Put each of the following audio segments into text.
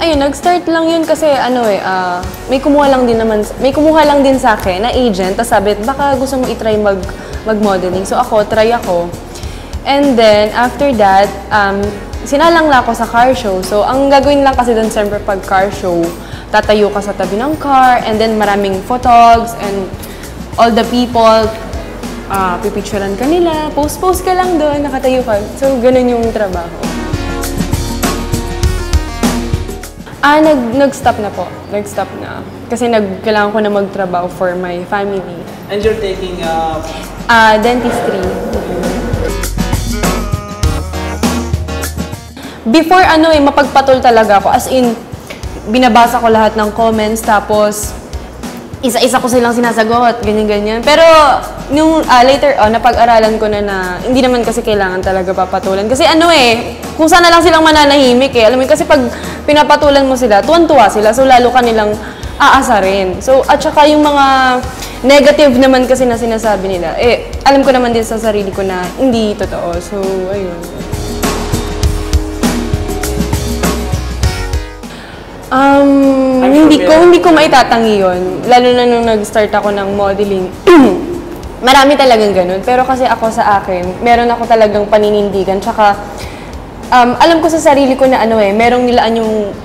Ayun, nag-start lang yun kasi may kumuha lang din sa akin na agent, tapos sabi, baka gusto mo i-try mag-modeling. So ako, try ako. And then, after that, sinalang lang ako sa car show. So, ang gagawin lang kasi doon, siyempre pag car show, tatayo ka sa tabi ng car, and then maraming photogs, and all the people, pipicturean ka nila, post ka lang doon, nakatayo ka. So, ganun yung trabaho. Nag-stop na po. Nag-stop na. Kasi kailangan ko na magtrabaho for my family. And you're taking dentistry. Before mapagpatol talaga ako. As in, binabasa ko lahat ng comments, tapos isa-isa ko silang sinasagot, ganyan-ganyan. Pero, later on, napag-aralan ko na hindi naman kasi kailangan talaga papatulan. Kasi kung sana lang silang mananahimik Alam mo kasi pag pinapatulan mo sila, tuwan-tuwa sila. So, lalo ka nilang aasarin. So, at saka yung mga negative naman kasi na sinasabi nila, alam ko naman din sa sarili ko na hindi totoo. So, ayun. Hindi ko maitatangi yun. Lalo na nung nag-start ako ng modeling. Marami talagang ganun. Pero kasi ako sa akin, meron ako talagang paninindigan. Tsaka, alam ko sa sarili ko na merong nilaan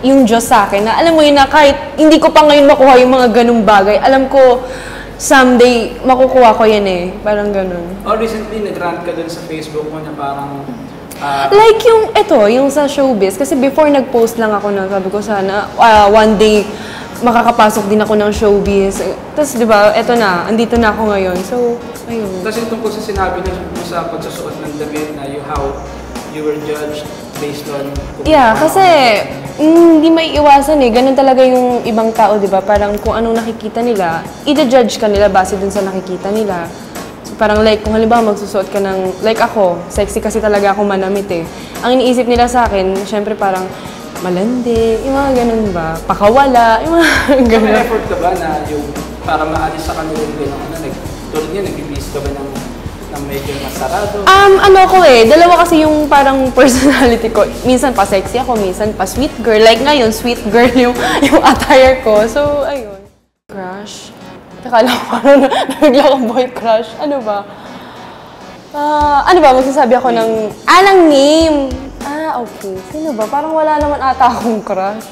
yung Diyos sa akin. Na alam mo yun na kahit hindi ko pa ngayon makuha yung mga ganung bagay, alam ko someday makukuha ko yan Parang ganun. Recently, nag-rant ka dun sa Facebook mo na parang like yung sa showbiz, kasi before nag-post lang ako na sabi ko sana one day makakapasok din ako ng showbiz. Tapos di ba, andito na ako ngayon. So, ayun. Kasi tungkol sa sinabi mo sa pagsusuot ng damit na how you were judged based on... Yeah, kasi hindi may iwasan Ganun talaga yung ibang tao, di ba? Parang kung anong nakikita nila, i-judge ka nila base dun sa nakikita nila. Parang like, kung halimbawa magsusuot ka ng, like ako, sexy kasi talaga ako manamit Ang iniisip nila sa akin, syempre parang malandi, yung mga ganun ba? Pakawala, yung mga ganun. May effort ka ba na yung para maalis sa kanila yung ganun? Tulad niya, nag-release ka ba ng medyo masarado? Dalawa kasi yung parang personality ko. Minsan pa sexy ako, minsan pa sweet girl. Like ngayon, sweet girl yung attire ko. So, ayun. Crush? Akala ko parang nabigla akong boy crush. Ano ba? Magsasabi ako ng name. Okay. Sino ba? Parang wala naman ata akong crush.